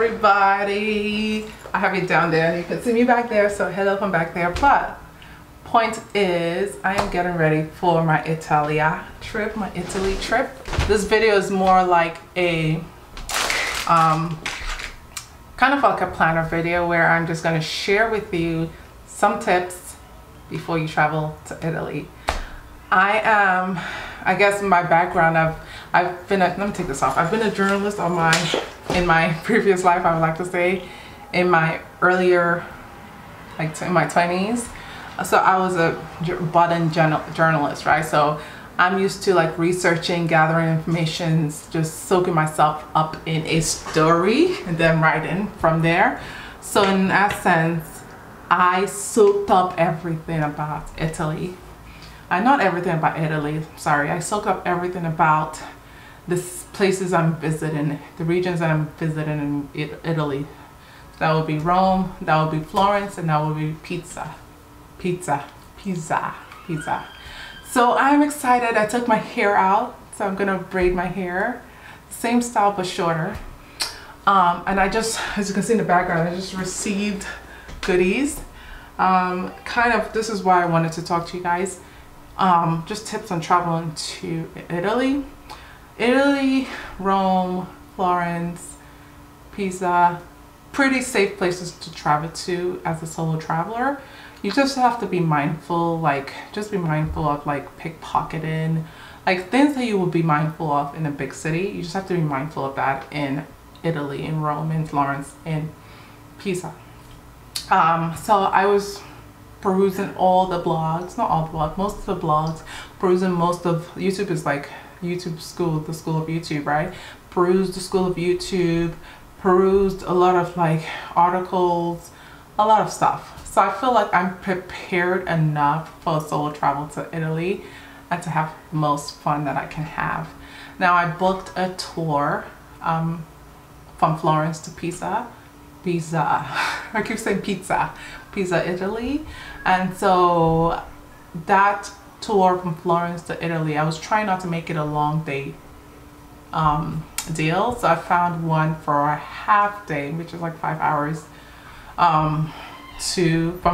everybody. I have you down there. You can see me back there, so hello from back there. But point is, I am getting ready for my Italy trip. This video is more like a kind of like a planner video where I'm just going to share with you some tips before you travel to Italy. I guess my background, I've been let me take this off. I've been a journalist in my previous life, I would like to say, in my earlier, like in my 20s. So I was a budding journalist, right? So I'm used to like researching, gathering information, just soaking myself up in a story and then writing from there. So in that sense, I soaked up everything about Italy. Not everything about Italy, sorry. I soaked up everything about the places I'm visiting, the regions that I'm visiting in Italy. That would be Rome, that would be Florence, and that would be Pisa. So I'm excited. I took my hair out, so I'm gonna braid my hair. Same style but shorter. And I just, as you can see in the background, I just received goodies. This is why I wanted to talk to you guys. Just tips on traveling to Italy, Rome, Florence, Pisa. Pretty safe places to travel to as a solo traveler. You just have to be mindful, just be mindful of pickpocketing, things that you would be mindful of in a big city. You just have to be mindful of that in Italy, in Rome, in Florence, in Pisa. So I was perusing all the blogs, not all the blogs, most of the blogs, perusing most of YouTube is like YouTube school, the school of YouTube, right? Perused the school of YouTube, perused a lot of articles, a lot of stuff. So I feel like I'm prepared enough for solo travel to Italy and to have the most fun that I can have. Now I booked a tour from Florence to Pisa. I keep saying Pisa, Italy. And so that tour from Florence to Italy, I was trying not to make it a long day deal. So I found one for a half day, which is like 5 hours, from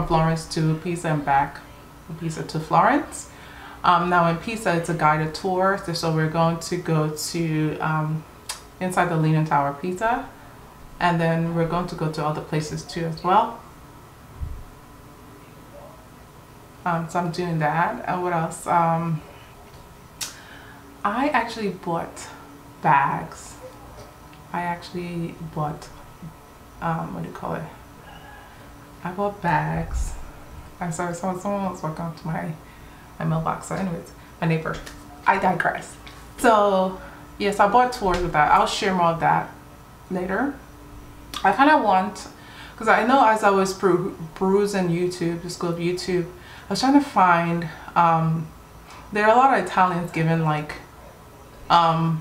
Florence to Pisa and back, from Pisa to Florence. Now in Pisa, it's a guided tour. So we're going to go to inside the Leaning Tower of Pisa. And then we're going to go to other places too as well. So I'm doing that. And what else? I actually bought bags. I actually bought, what do you call it? I bought bags. I'm sorry, someone was walking up to my mailbox. So anyways, my neighbor. I digress. So yes, I bought tours with that. I'll share more of that later. I kind of want, because I know as I was perusing YouTube, the school of YouTube, I was trying to find, there are a lot of Italians giving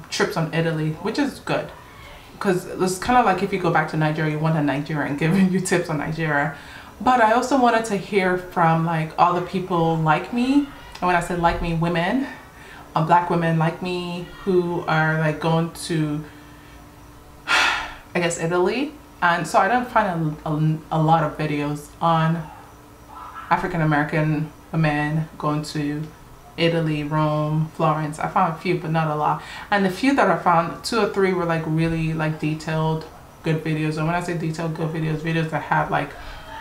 trips on Italy, which is good. Because it's kind of like if you go back to Nigeria, you want a Nigerian giving you tips on Nigeria. But I also wanted to hear from other people like me. And when I say like me, women, black women like me who are going to, I guess, Italy. And so I didn't find a lot of videos on African American women going to Italy, Rome, Florence. I found a few, but not a lot. And the few that I found, 2 or 3 were really detailed, good videos. And when I say detailed, good videos that have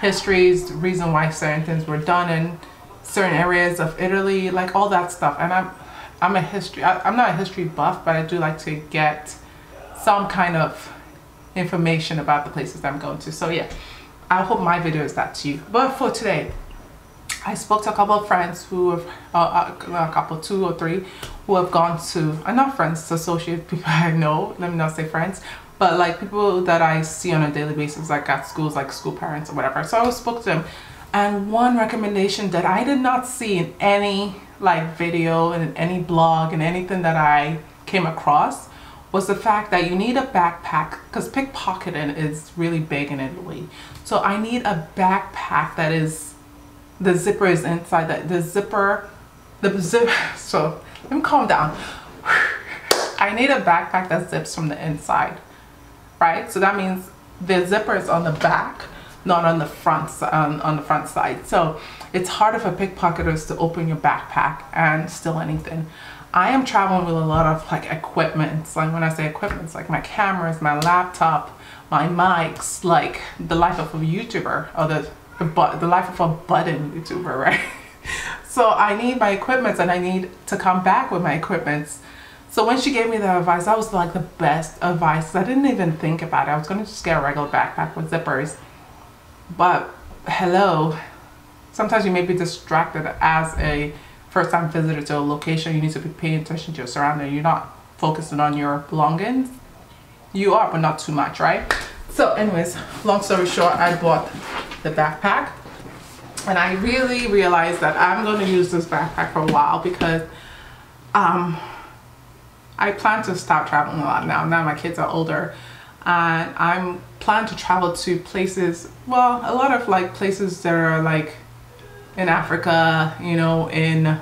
histories, the reason why certain things were done in certain areas of Italy, all that stuff. And I'm not a history buff, but I do like to get some kind of information about the places that I'm going to. So yeah, I hope my video is that to you. But for today, I spoke to a couple of friends who have, 2 or 3, who have gone to, not friends, associate people I know, let me not say friends, but people that I see on a daily basis, at schools, school parents or whatever. So I spoke to them, and one recommendation that I did not see in any video, in any blog, and anything that I came across, was the fact that you need a backpack, because pickpocketing is really big in Italy. So I need a backpack that is, the zipper is inside, so let me calm down. I need a backpack that zips from the inside, right? So that means the zipper is on the back, not on the front, on the front side. So it's harder for pickpocketers to open your backpack and steal anything. I am traveling with a lot of like equipment. Like when I say equipment, it's like my cameras, my laptop, my mics, like the life of a YouTuber, or the life of a budding YouTuber, right? So I need my equipment and I need to come back with my equipment. So when she gave me the advice, that was like the best advice. I didn't even think about it. I was gonna just get a regular backpack with zippers. But hello, sometimes you may be distracted as a first-time visitor to a location. You need to be paying attention to your surroundings. You're not focusing on your belongings. You are, but not too much, right? So anyways, long story short, I bought the backpack and I really realized that I'm going to use this backpack for a while because I plan to stop traveling a lot now. Now my kids are older and I'm planning to travel to places, well, a lot of like places that are like in Africa, you know, in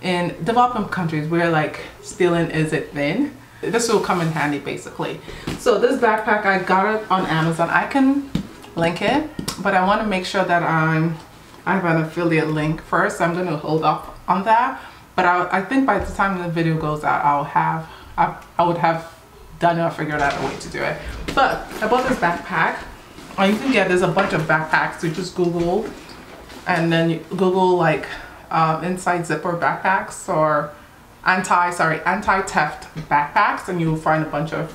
developing countries where like stealing is a thing. This will come in handy basically. So this backpack, I got it on Amazon. I can link it, but I want to make sure that I have an affiliate link first. I'm going to hold off on that, but I think by the time the video goes out, I would have done it or figured out a way to do it. But I bought this backpack. You can get, there's a bunch of backpacks. You just Google, and then you Google like inside zipper backpacks or anti-theft backpacks, and you'll find a bunch of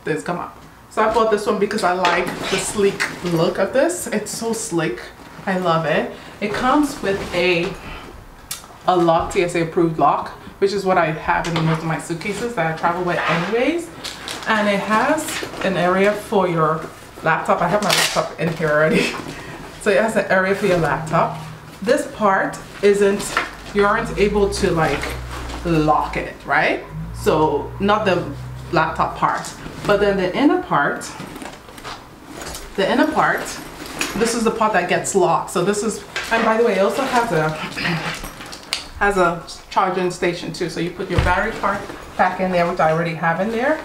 this come up. So I bought this one because I like the sleek look of this. It's so sleek. I love it. It comes with a lock, TSA approved lock, which is what I have in most of my suitcases that I travel with anyways. And it has an area for your laptop. I have my laptop in here already. So it has an area for your laptop. This part you aren't able to like lock it, right? So not the laptop part, but then the inner part, this is the part that gets locked. So this is, and by the way, it also has a charging station too. So you put your battery part back in there, which I already have in there,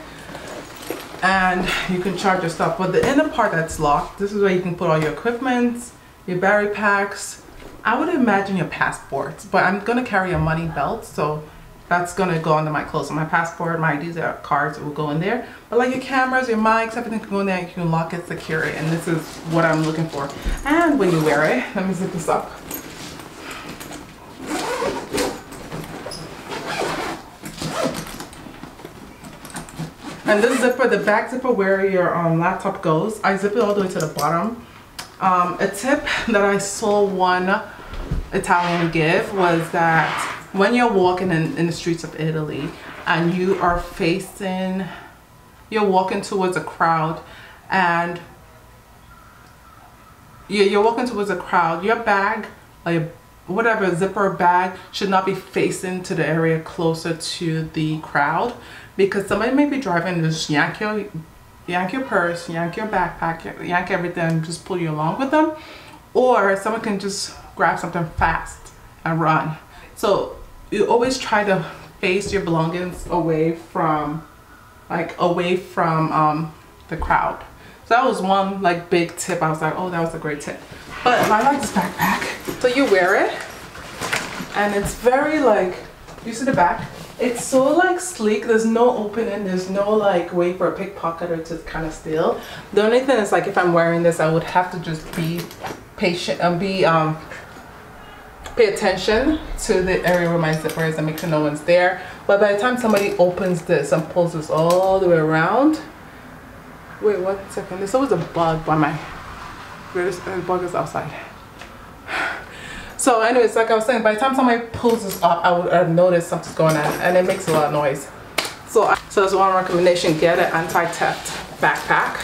and you can charge your stuff. But the inner part that's locked, this is where you can put all your equipment, your battery packs, I would imagine your passports, but I'm gonna carry a money belt, so that's gonna go under my clothes. So my passport, my IDs, cards will go in there. But like your cameras, your mics, everything can go in there. You can lock it, secure it, and this is what I'm looking for. And when you wear it, let me zip this up. And this zipper, the back zipper where your laptop goes, I zip it all the way to the bottom. A tip that I saw one Italian give was that when you're walking in the streets of Italy and you're walking towards a crowd and you're walking towards a crowd, your bag, like whatever zipper bag, should not be facing to the area closer to the crowd, because somebody may be driving and just yank your purse, yank your backpack, yank everything, and just pull you along with them. Or someone can just grab something fast and run. So you always try to face your belongings away from the crowd. So that was one like big tip. I was like, oh, that was a great tip. But I like this backpack. So you wear it and it's very like, you see the back? It's so like sleek. There's no opening, there's no like way for a pickpocketer to kind of steal. The only thing is like if I'm wearing this, I would have to just be patient and pay attention to the area where my zipper is and make sure no one's there. But by the time somebody opens this and pulls this all the way around, wait 1 second, there's always a bug by my, the bug is outside. So anyways, like I was saying, by the time somebody pulls this up, I would have noticed something's going on, and it makes a lot of noise. So that's one recommendation: get an anti-theft backpack.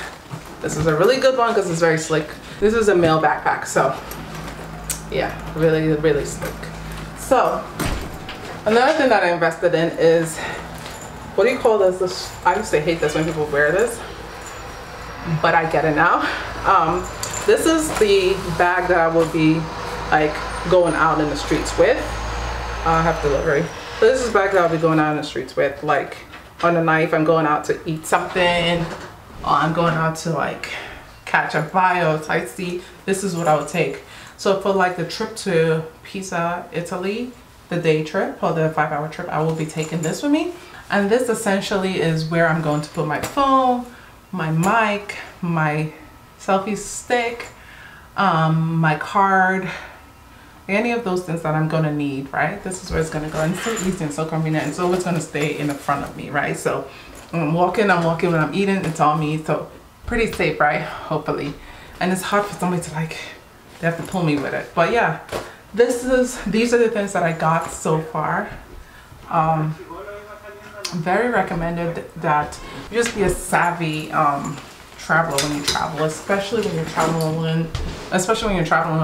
This is a really good one because it's very slick. This is a male backpack, so yeah, really, really slick. So another thing that I invested in is, what do you call this? I used to hate this when people wear this, but I get it now. This is the bag that I will be like going out in the streets with. I have delivery. So this is the bag that I'll be going out in the streets with, like on the night if I'm going out to eat something, or I'm going out to like catch a vibe or sightsee, this is what I would take. So for like the trip to Pisa, Italy, the day trip or the 5-hour trip, I will be taking this with me. And this essentially is where I'm going to put my phone, my mic, my selfie stick, my card, any of those things that I'm gonna need, right? This is where it's gonna go, and it's so easy and so convenient. It's always gonna stay in the front of me, right? So when I'm walking, when I'm eating, it's all me. So pretty safe, right? Hopefully. And it's hard for somebody to like, they have to pull me with it. But yeah, these are the things that I got so far. Very recommended that you just be a savvy traveler when you travel, especially when you're traveling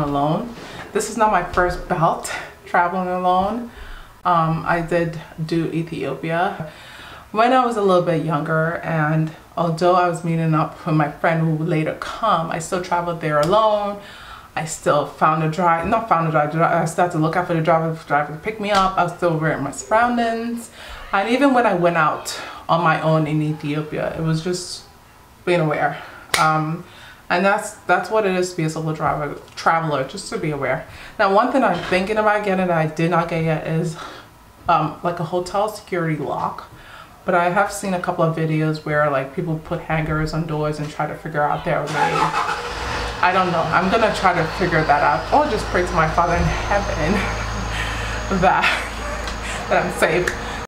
alone. This is not my first bout traveling alone. I did do Ethiopia when I was a little bit younger, and although I was meeting up with my friend who would later come, I still traveled there alone. I still found a driver, I started to look out for the driver to pick me up. I was still aware of my surroundings. And even when I went out on my own in Ethiopia, it was just being aware. And that's what it is to be a solo traveler, just to be aware. Now, one thing I'm thinking about getting that I did not get yet is like a hotel security lock. But I have seen a couple of videos where like people put hangers on doors and try to figure out their way. I don't know. I'm gonna try to figure that out, or just pray to my Father in heaven that I'm safe.